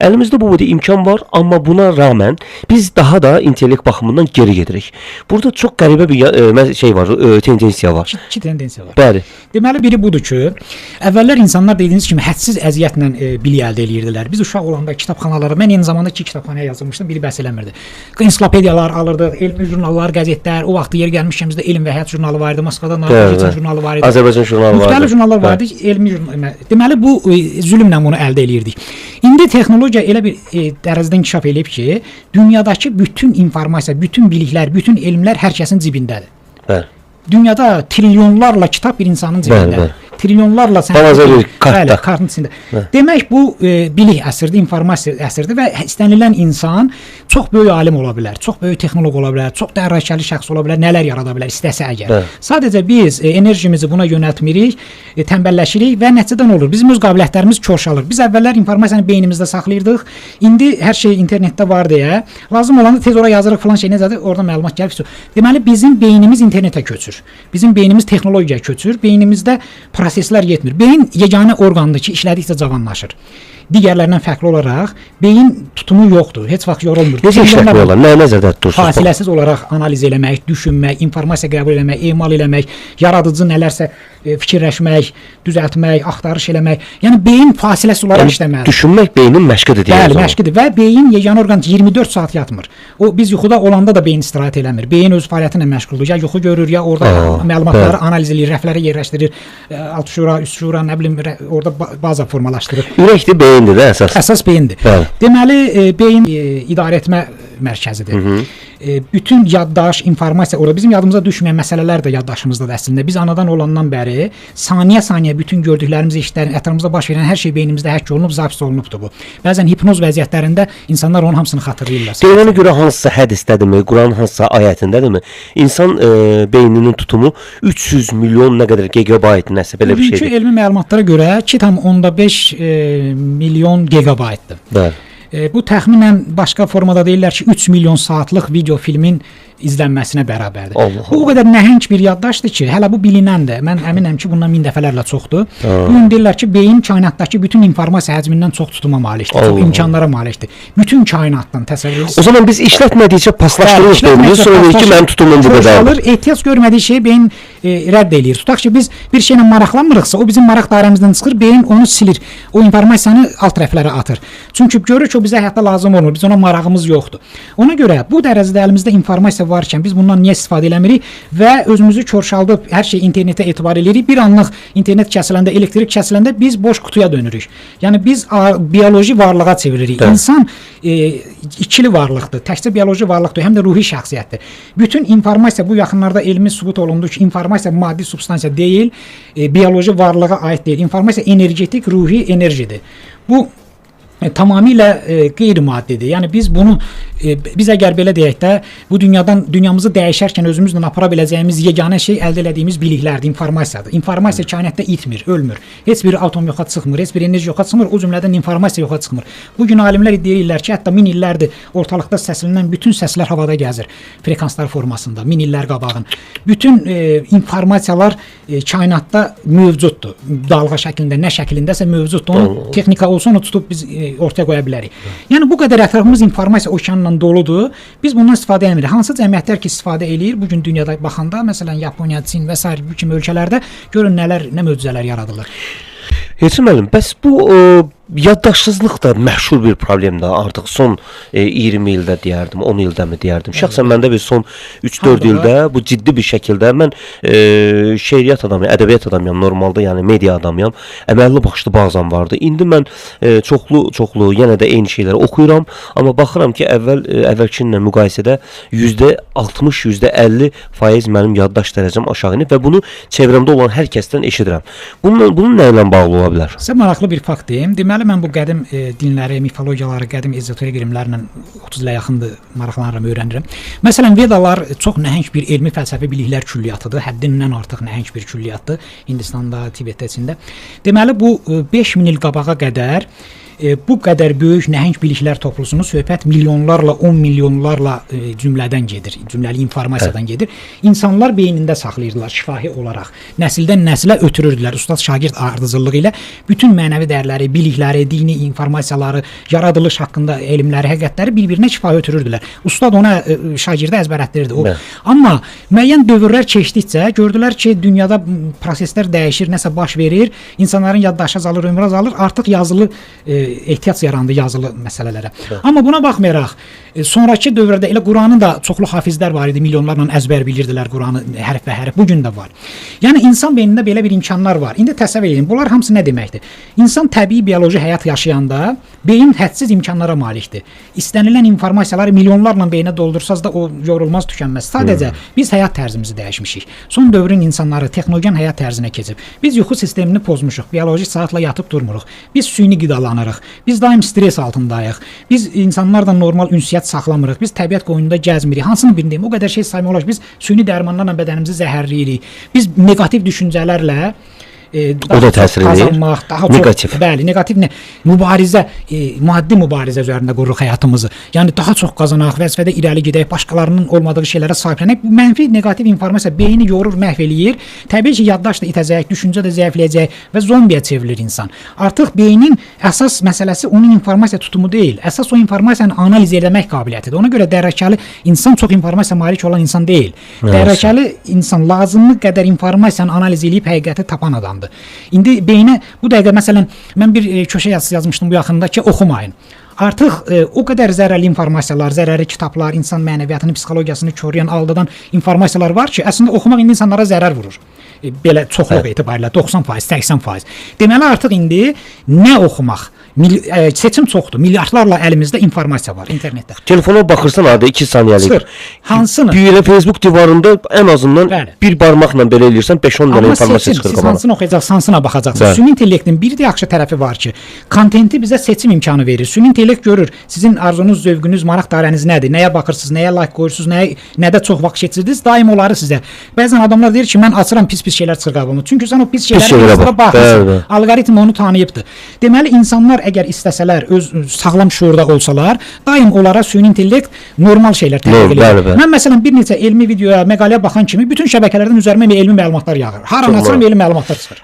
Əlimizdə bu boyda imkan var, amma buna rağmen biz daha da intellekt baxımından geri gedirik. Burada çox qəribə bir şey var, tendensiya var. İki tendensiya var. Bəli. Deməli biri budur ki, əvvəllər insanlar dediyiniz kimi hədsiz əziyyətlə bilik əldə edirdilər. Biz uşaq olanda kitabxanalara, mən eyni zamanda 2 kitabxanaya yazılmışdım, biri bəhs eləmirdi. Ensiklopediyalar alırdıq, elmi jurnallar, qəzetlər, o vaxt yeri gəlmişkəmizdə Elm və Həyat jurnalı var idi, Moskvada Narkotik jurnalı var idi. Azərbaycan jurnalı var idi. Müxtəlif jurnallar var idi, elmi jurnal. Deməli bu zülmlə bunu əldə edirdik. İndi texnologiya elə bir dərəcədə inkişaf eləyib ki, dünyadakı bütün informasiya, bütün biliklər, bütün elmlər hər kəsin cibindədir. Bəli. Dünyada trilyonlarla kitab bir insanın cibində. Trilyonlarla kartın içində. Demək bu bilik əsridir, informasiya əsridir və istənilən insan çox böyük alim ola bilər, çox böyük texnoloq ola bilər, çox dərrakəli şəxs ola bilər, nələr yarada bilər istəsə əgər. Sadəcə biz enerjimizi buna yönəltmirik, tənbəlləşirik və nəticədə nə olur? Bizim öz qabiliyyətlərimiz körşalır. Biz əvvəllər informasiyanı beynimizdə saxlayırdıq. İndi hər şey internetdə var deyə lazım olanda tez ora yazırıq falan şey necədir? Orada məlumat gəlib. Deməli bizim beynimiz internetə köçür. Bizim beynimiz texnologiyaya köçür. Beynimizdə proseslər yetmir. Beyin yeganə orqandır ki, işlədikcə cavanlaşır. Digərlərindən fərqli olaraq beyin tutumu yoxdur. Heç vaxt yorulmur. Necə işlətmək olar? Nə nəzərdə tutursunuz? Fasiləsiz olaraq analiz eləmək, düşünmək, informasiya qəbul eləmək, emal eləmək, yaradıcı nələrsə fikirləşmək, düzəltmək, axtarış eləmək. Yəni beyin fasiləsiz olaraq işləməlidir. Düşünmək beynin məşqidir deyək. Bəli, məşqidir və beyin yeganə orqan 24 saat yatmır. O biz yuxuda olanda da beyin istirahət eləmir. Beyin öz fəaliyyəti ilə məşğuldur. Ya yuxu görür, ya orada məlumatları analiz edir, rəflərə yerləşdirir, alt şura, üst şura, nə bilim orada baza formalaşdırır. Ürəkdir, beyindir də əsas. Əsas beyindir. Bəli. Deməli beyin idarə etmə mərkəzidir. Bütün yaddaş, informasiya orada bizim yadımıza düşməyən məsələlər də yaddaşımızdadır əslində. Biz anadan olandan bəri saniyə-saniyə bütün gördüklərimiz, eşitdiklərimiz, ətrafımızda baş verən hər şey beynimizdə həkk olunub, zapis olunubdur bu. Bəzən hipnoz vəziyyətlərində insanlar onun hamısını xatırlayırlar. Deyilənə görə hansısa hədisdədirmi, Quranın hansısa ayətindədirmi? İnsan beyninin tutumu 300 milyon nə qədər gigabayt nəsə belə bir şeydir. Bugünkü elmi məlumatlara görə 2,5 milyon gigabaytdır. Bəli. Bu təxminən başqa formada deyirlər ki, 3 milyon saatlıq video filmin izlənməsinə bərabərdir. Bu o qədər nəhəng bir yaddaşdır ki, hələ bu bilinəndir. Mən əminəm ki, bundan 1000 dəfələrlə çoxdur. Bugün deyirlər ki, beyin kainatdakı bütün informasiya həcmindən çox tutuma malikdir, çox imkanlara malikdir. Bütün kainatdan təsəvvür edirsiniz. O zaman biz işlətmədikcə paslaşdırırıq beynini, sonra deyir ki, mənim tutumum bu qədərdir. Ehtiyac görmədiyi şeyi beyin rədd eləyir. Tutaq ki, biz bir şeylə maraqlanmırıqsa, o bizim maraq dairəmizdən çıxır, beyin onu silir. O informasiyanı alt rəflərə atır. Çünki görür ki, o bizə həyatda lazım olmur, biz ona marağımız yoxdur. Ona görə bu dərəcədə əlimizdə informasiya varkən biz bundan niyə istifadə eləmirik və özümüzü körşaldıb hər şey internetə etibar eləyirik. Bir anlıq internet kəsiləndə, elektrik kəsiləndə biz boş qutuya dönürük. Yəni biz bioloji varlığa çeviririk. İnsan ikili varlıqdır. Təkcə bioloji varlıqdır, həm də ruhi şəxsiyyətdir. Bütün informasiya bu yaxınlarda elmi sübut olundu ki, informasiya maddi substansiya deyil, bioloji varlığa aid deyil. İnformasiya energetik, ruhi enerjidir. Bu tamamilə qeyri-maddidir. Yəni biz bunu biz əgər belə deyək də bu dünyamızı dəyişərkən özümüzlə apara biləcəyimiz yeganə şey əldə etdiyimiz biliklərdir, informasiyadır. İnformasiya kainatda itmir, ölmür. Heç bir atom yoxa çıxmır, heç bir enerji yoxa çıxmır, o cümlədən informasiya yoxa çıxmır. Bu gün alimlər iddia edirlər ki, hətta 1000 illərdir ortalıqda səslənən bütün səslər havada gəzir, frekanslar formasında, 1000 illər qabağın. Bütün informasiyalar kainatda mövcuddur. Dalğa şəklində, nə şəklindəsə mövcuddur. Onu texnika olsa onu tutub biz ortaya qoya bilərik. Yəni bu qədər ətrafımız informasiya okeanla doludur. Biz bundan istifadə etmirik. Hansı cəmiyyətlər ki istifadə eləyir bu gün dünyada baxanda, məsələn Yaponiya, Çin və s. bu kimi ölkələrdə görün nə möcüzələr yaradılır. Heçim müəllim, bəs bu yaddaşsızlıq da məşhur bir problemdir artıq son 20 ildə deyərdim, 10 ildə mi deyərdim. Şəxsən məndə bir son 3-4 ildə bu ciddi bir şəkildə mən şeiriyyat adamıyam, ədəbiyyat adamıyam, normalda yəni media adamıyam. Əməlli başlı bazam vardı. İndi mən çoxlu yenə də eyni şeyləri oxuyuram, amma baxıram ki, əvvəlki ilə müqayisədə %60, %50% mənim yaddaş dərəcəm aşağı inib və bunu çevrəmdə olan hər kəsdən eşidirəm. Bunun nə ilə bağlı ola bilər? Sizə maraqlı bir fakt deyim. Deməli mən bu qədim dinləri, mifologiyaları, qədim ezoterik elmlərlə 30 ilə yaxındır maraqlanıram, öyrənirəm. Məsələn, Vedalar çox nəhəng bir elmi fəlsəfi biliklər külliyatıdır. Həddindən artıq nəhəng bir külliyyatdır Hindistanda, Tibetdə, Çində. Deməli bu 5000 il qabağa qədər bu qədər böyük nəhəng biliklər toplusunun söhbət milyonlarla, 10 milyonlarla cümlədən gedir, cümləli informasiyadan gedir. İnsanlar beynində saxlayırdılar şifahi olaraq. Nəsildən nəsilə ötürürdülər. Ustad-şagird ardıcıllığı ilə bütün mənəvi dəyərləri, bilikləri, dini informasiyaları, yaradılış haqqında elmləri, həqiqətləri bir-birinə şifahi ötürürdülər. Ustad ona şagirdə əzbərətdirirdi. O. Amma müəyyən dövrlər keçdikcə gördülər ki, dünyada proseslər dəyişir, nəsə baş verir, insanların yaddaşı azalır, ömrü azalır, artıq yazılı ehtiyac yarandı yazılı məsələlərə. Amma buna baxmayaraq, sonrakı dövrdə elə Quranın da çoxlu hafizlər var idi, milyonlarla əzbər bilirdilər Quranı hərf və hərf. Bu gün də var. Yəni insan beynində belə bir imkanlar var. İndi təsəvvür edin, bunlar hamısı nə deməkdir? İnsan təbii bioloji həyat yaşayanda beyin hədsiz imkanlara malikdir. İstənilən informasiyaları milyonlarla beyinə doldursaz da o yorulmaz, tükənməz. Sadəcə biz həyat tərzimizi dəyişmişik. Son dövrün insanları texnologiyan həyat tərzinə keçib. Biz yuxu sistemini pozmuşuq. Bioloji saatla yatıb durmuruq. Biz süni qidalanırıq. Biz daim stres altındayıq. Biz insanlarla normal ünsiyyət saxlamırıq. Biz təbiət qoynunda gəzmirik. Hansını bildim? O qədər şey saymaq olar. Biz süni dərmanlarla bədənimizi zəhərləyirik. Biz negativ düşüncələrlə o da təsir edir. Qazanmaq, daha negativ. Çox, bəli, negativ nə? Mübarizə, maddi mübarizə üzərində qururuq həyatımızı. Yəni daha çox qazanaq, vəzifədə irəli gedək, başqalarının olmadığı şeylərə sahiblənək. Mənfi, negativ informasiya beyni yorur, məhv eləyir. Təbii ki, yaddaş da itəcək, düşüncə də zəifləyəcək və zombiyə çevrilir insan. Artıq beynin əsas məsələsi onun informasiya tutumu deyil. Əsas o informasiyanı analiz etmək qabiliyyətidir. Ona görə dərrakəli insan çox informasiya malik olan insan deyil. Dərrakəli insan lazımlı qədər informasiyanı analiz edib həqiqəti tapan adamdır. İndi beynə bu dəqiqə məsələn mən bir köşə yazısı yazmışdım bu yaxında ki, oxumayın. Artıq o qədər zərərli informasiyalar, zərərli kitablar, insan mənəviyyatını, psixologiyasını korlayan, aldadan informasiyalar var ki, əslində oxumaq indi insanlara zərər vurur. Belə çoxluq etibarilə 90%, 80%. Deməli artıq indi nə oxumaq? Seçim çoxdur. Milyardlarla əlimizdə informasiya var internetdə. Telefona baxırsan adı 2 saniyəlik. Hansını? Bir Facebook divarında ən azından bir barmaqla belə eləyirsən 5-10 dənə informasiya çıxır qabağına. Siz hansını oxuyacaqsınız, hansına baxacaqsınız. Süni intellektin bir də yaxşı tərəfi var ki, kontenti bizə seçim imkanı verir. Süni intellekt görür sizin arzunuz, zövqünüz, maraq dairəniz nədir? Nəyə baxırsınız, nəyə like qoyursunuz, nədə çox vaxt keçirdiniz? Daim onları sizə. Bəzən adamlar deyir ki, mən açıram pis şeylər çıxır qabağıma. Çünki sən o pis şeylərə baxırsan. Alqoritm onu tanıyıbdır. Deməli insanlar əgər istəsələr, öz sağlam şuurda olsalar, daim onlara süni intellekt normal şeylər təqdim edir. Mən məsələn bir neçə elmi videoya, məqaləyə baxan kimi bütün şəbəkələrdən üzərimə elmi məlumatlar yağır. Haran açıram elmi məlumatlar çıxır.